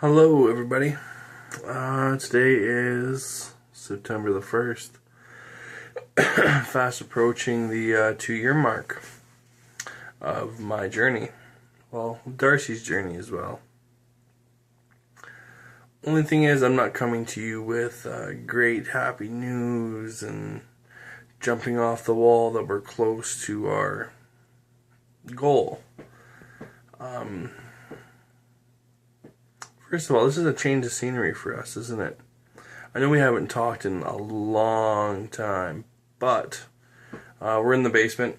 Hello, everybody. Today is September the 1st. Fast approaching the 2-year mark of my journey. Well, Darcy's journey as well. Only thing is, I'm not coming to you with great happy news and jumping off the wall that we're close to our goal. First of all, this is a change of scenery for us, isn't it? I know we haven't talked in a long time, but we're in the basement.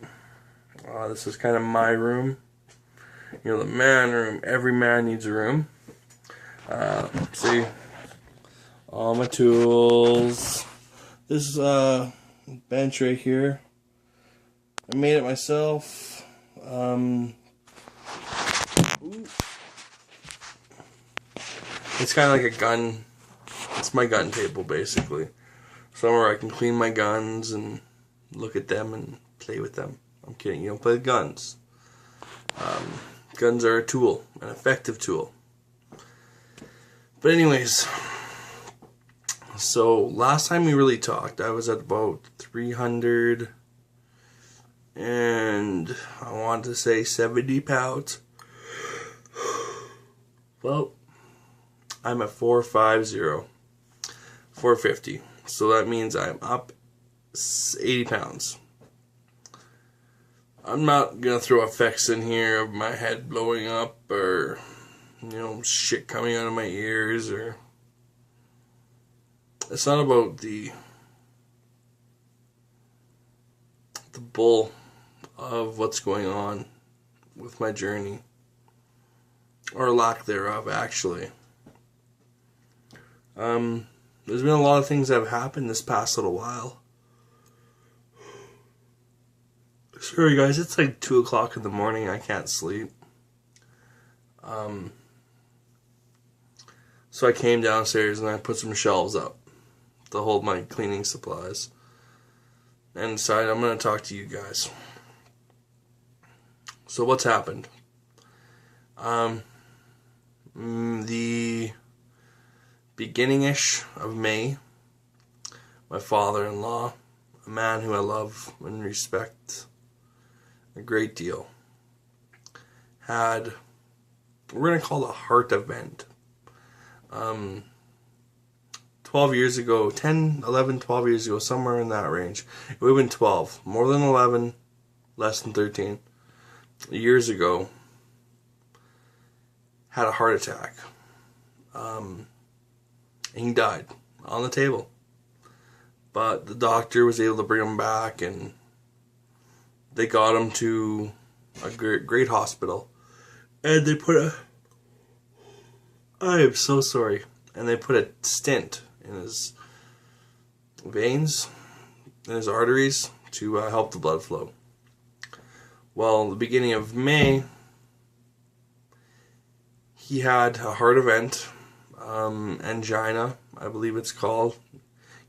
This is kind of my room. You know, the man room. Every man needs a room. See, all my tools. This bench right here, I made it myself. It's kind of like a gun. It's my gun table, basically. Somewhere I can clean my guns and look at them and play with them. I'm kidding. You don't play with guns. Guns are a tool, an effective tool. But anyways, so last time we really talked, I was at about 300 and I want to say 70 pounds. Well, I'm at 450. So that means I'm up 80 pounds. I'm not going to throw effects in here of my head blowing up or, shit coming out of my ears or... It's not about the bull of what's going on with my journey. Or lack thereof, actually. There's been a lot of things that have happened this past little while. Sorry guys, it's like 2 o'clock in the morning, I can't sleep. So I came downstairs and I put some shelves up to hold my cleaning supplies. And decided I'm going to talk to you guys. So what's happened? The beginning-ish of May, my father-in-law, a man who I love and respect a great deal, had, we're going to call it a heart event. 12 years ago, 10, 11, 12 years ago, somewhere in that range. It would have been 12. More than 11, less than 13. Years ago, had a heart attack. And he died on the table. But the doctor was able to bring him back and they got him to a great hospital. And they put I am so sorry. And they put a stent in his veins, in his arteries to help the blood flow. Well, the beginning of May, he had a heart event. Angina, I believe it's called.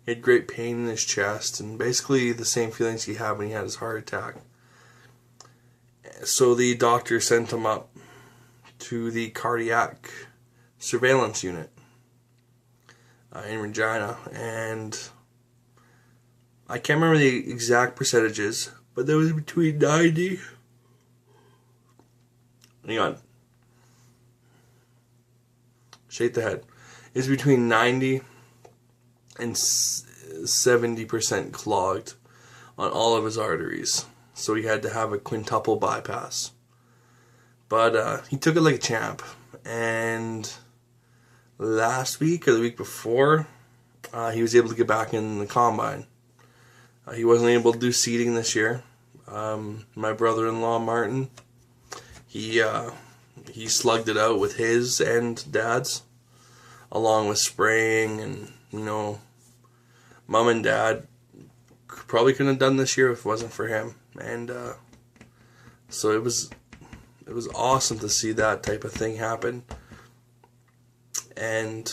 He had great pain in his chest and basically the same feelings he had when he had his heart attack. So the doctor sent him up to the cardiac surveillance unit in Regina, and I can't remember the exact percentages, but there was between 90... Hang on. Shake the head. It's between 90 and 70% clogged on all of his arteries. So he had to have a quintuple bypass. But he took it like a champ. And last week or the week before, he was able to get back in the combine. He wasn't able to do seating this year. My brother-in-law, Martin, he slugged it out with his and Dad's, along with spraying and, Mom and Dad probably couldn't have done this year if it wasn't for him. And so it was awesome to see that type of thing happen. And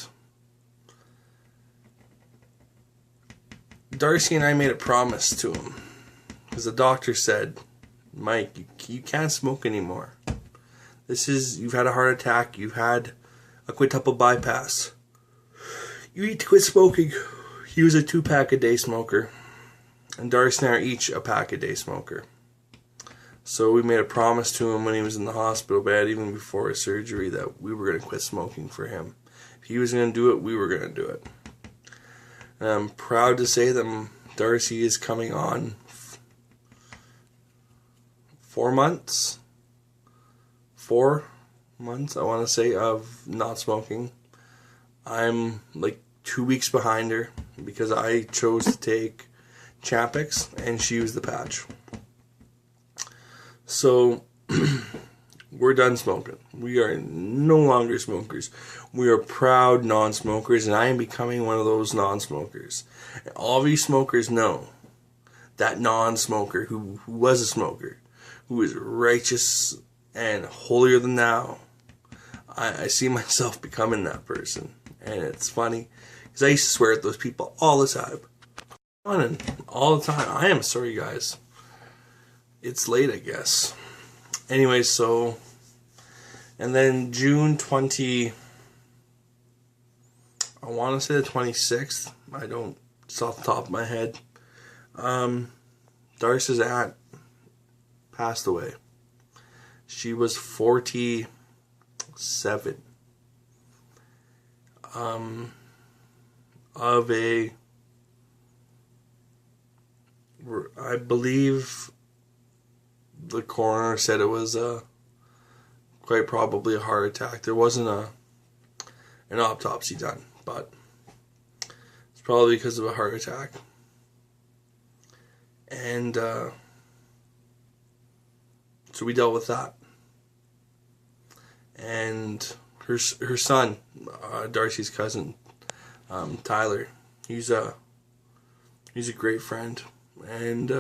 Darcy and I made a promise to him, because the doctor said, Mike, you can't smoke anymore. You've had a heart attack, you've had a quintuple bypass. You need to quit smoking. He was a 2-pack-a-day smoker. And Darcy and I are each a pack-a-day smoker. So we made a promise to him when he was in the hospital bed, even before his surgery, that we were going to quit smoking for him. If he was going to do it, we were going to do it. And I'm proud to say that Darcy is coming on 4 months. 4 months, I want to say, of not smoking. I'm like 2 weeks behind her because I chose to take Champix and she used the patch. So we're done smoking. We are no longer smokers. We are proud non-smokers, and I am becoming one of those non-smokers. And all of you smokers know that non-smoker who was a smoker, who is righteous and holier than thou. I see myself becoming that person, and it's funny because I used to swear at those people all the time. All the time. I am sorry, guys. It's late, I guess. Anyway, so, and then June 20, I want to say the 26th. I don't, it's off the top of my head. Darcy's aunt passed away. She was 47. Of a, I believe the coroner said it was quite probably a heart attack. There wasn't an autopsy done, but it's probably because of a heart attack. And so we dealt with that. And her son, Darcy's cousin, Tyler, he's a great friend, and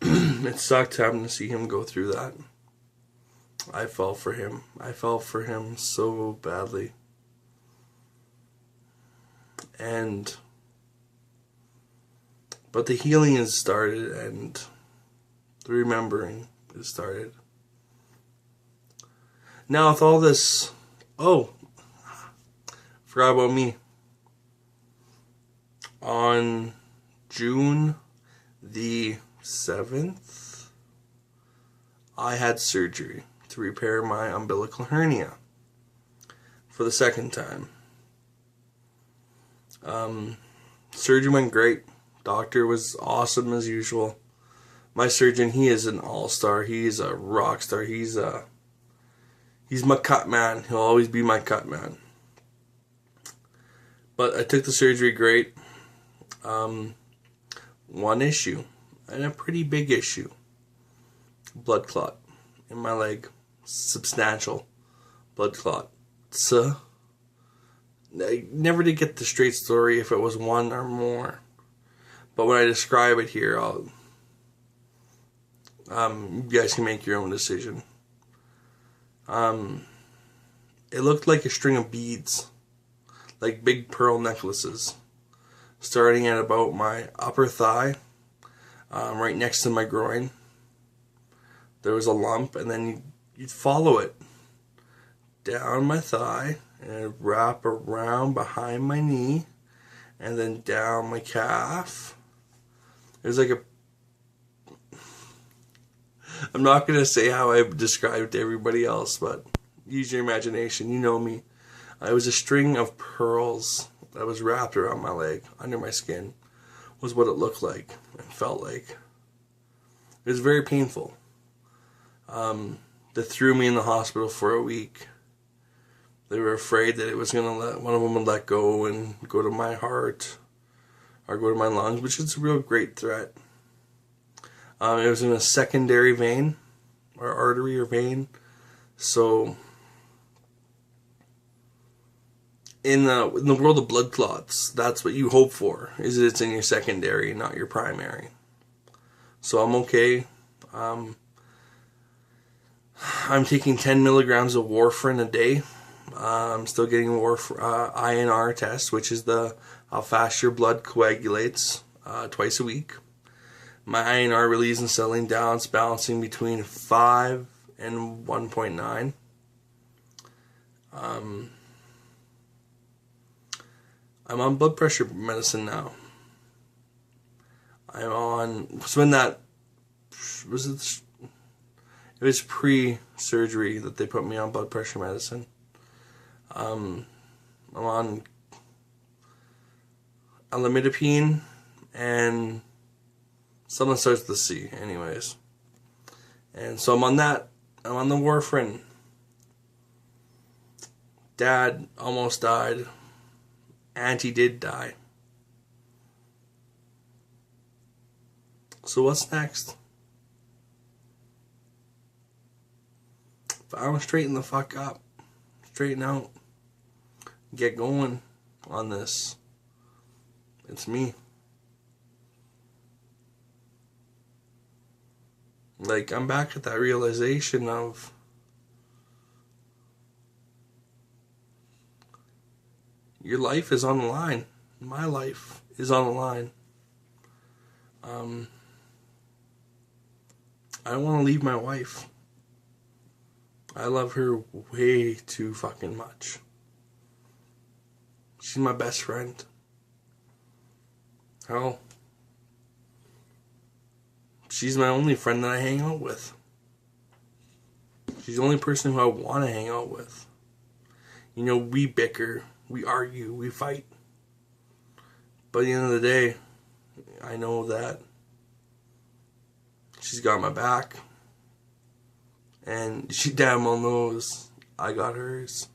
it sucked having to see him go through that. I fell for him. I fell for him so badly. But the healing has started, and the remembering has started. Now with all this, forgot about me. On June the 7th, I had surgery to repair my umbilical hernia for the second time. Surgery went great. Doctor was awesome as usual. My surgeon, he is an all-star. He's a rock star. He's my cut man. He'll always be my cut man. But I took the surgery great. One issue, and a pretty big issue. Blood clot in my leg. Substantial blood clot. So, I never did get the straight story if it was one or more. But when I describe it here, you guys can make your own decision. It looked like a string of beads, like big pearl necklaces, starting at about my upper thigh, right next to my groin. There was a lump, and then you'd follow it down my thigh, and it'd wrap around behind my knee, and then down my calf. It was like I'm not going to say how I described it to everybody else, but use your imagination. You know me. It was a string of pearls that was wrapped around my leg, under my skin, was what it looked like and felt like. It was very painful. They threw me in the hospital for a week. They were afraid that it was going to one of them would let go and go to my heart or go to my lungs, which is a real great threat. It was in a secondary vein, or artery or vein. So, in the world of blood clots, that's what you hope for, is that it's in your secondary, not your primary. So I'm okay. I'm taking 10 milligrams of warfarin a day. I'm still getting INR test, which is how fast your blood coagulates, twice a week. My INR release and settling down, it's balancing between 5 and 1.9. I'm on blood pressure medicine now. I'm on, so when that, was it was pre-surgery that they put me on blood pressure medicine. I'm on alamidipine and something starts with the C anyways. And so I'm on that. I'm on the warfarin. Dad almost died. Auntie did die. So what's next? If I don't straighten the fuck up, straighten out, get going on this, it's me. Like, I'm back at that realization of your life is on the line. My life is on the line. I don't want to leave my wife. I love her way too fucking much. She's my best friend. Hell, she's my only friend that I hang out with. She's the only person who I want to hang out with. You know, we bicker, we argue, we fight. But at the end of the day, I know that she's got my back. And she damn well knows I got hers.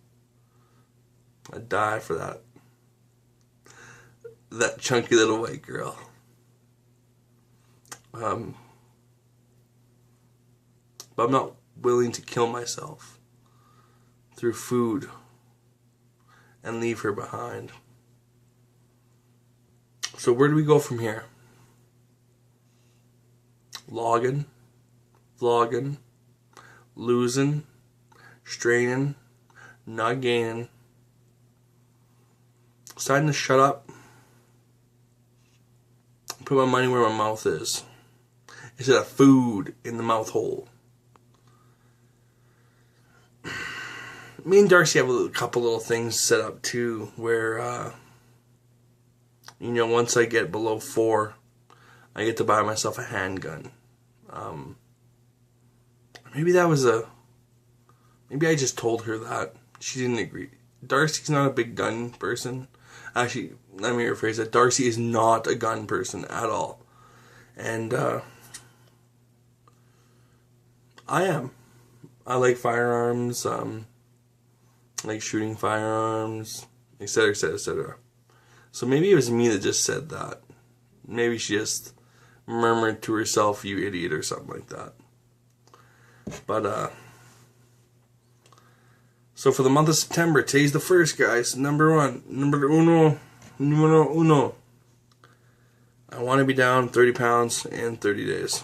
I'd die for that. That chunky little white girl. But I'm not willing to kill myself through food and leave her behind. So where do we go from here? Logging, vlogging, losing, straining, not gaining, deciding to shut up, put my money where my mouth is, instead of food in the mouth hole. Me and Darcy have a couple little things set up too, where, you know, once I get below 4, I get to buy myself a handgun. Maybe I just told her that. She didn't agree. Darcy's not a big gun person. Actually, let me rephrase that. Darcy is not a gun person at all. And, I am. I like firearms, I like shooting firearms, etc., etc., etc. So maybe it was me that just said that. Maybe she just murmured to herself, "You idiot," or something like that. But, so for the month of September, today's the 1st, guys. Number uno. I want to be down 30 pounds in 30 days.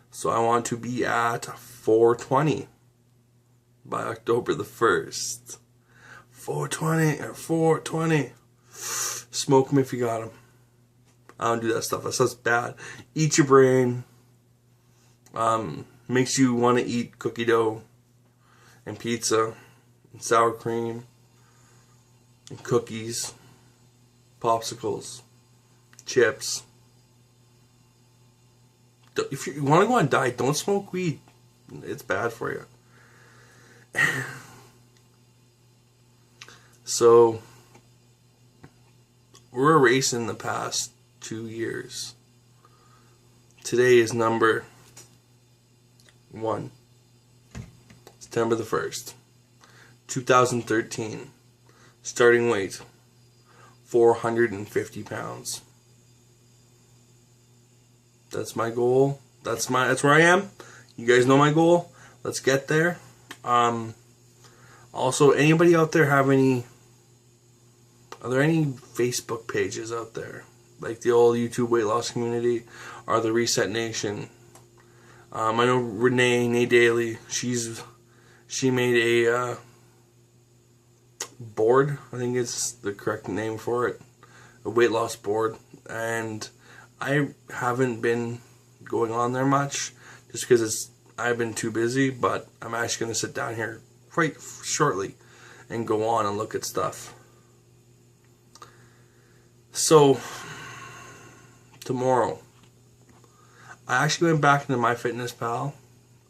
So I want to be at 420 by October the 1st. 420. Smoke them if you got them. I don't do that stuff. That stuff's bad. Eat your brain. Makes you want to eat cookie dough and pizza and sour cream and cookies, popsicles, chips. If you want to go on a diet, don't smoke weed. It's bad for you. So, we're erasing the past 2 years. Today is number 1. September the 1st. 2013. Starting weight, 450 pounds. That's my goal. That's where I am. You guys know my goal. Let's get there. Also, anybody out there have are there any Facebook pages out there? Like the old YouTube weight loss community or the Reset Nation? I know Nay Daily, she made a board, I think it's the correct name for it, a weight loss board, and I haven't been going on there much just because I've been too busy, but I'm actually going to sit down here quite shortly and go on and look at stuff. So, tomorrow, I actually went back into MyFitnessPal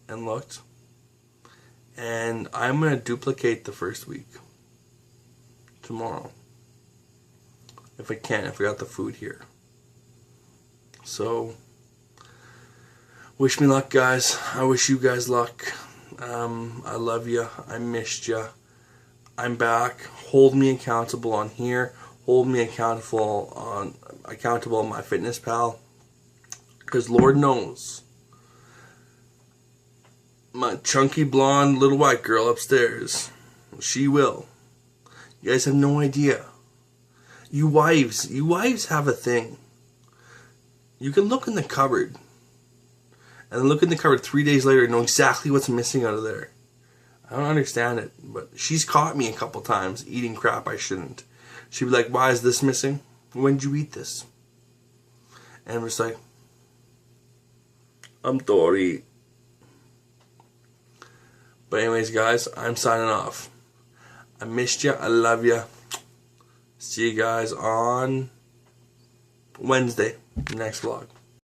and looked, and I'm going to duplicate the first week tomorrow. If I can, if I got the food here. So, wish me luck, guys. I wish you guys luck. I love you. I missed you. I'm back. Hold me accountable on here. Hold me accountable on MyFitnessPal. Because Lord knows, my chunky blonde little white girl upstairs, she will. You guys have no idea. You wives have a thing. You can look in the cupboard, and then look in the cupboard 3 days later and know exactly what's missing out of there. I don't understand it, but she's caught me a couple times eating crap I shouldn't. She'd be like, why is this missing? When did you eat this? And I'm just like, I'm sorry. But anyways, guys, I'm signing off. I missed you. I love you. See you guys on Wednesday. Next vlog.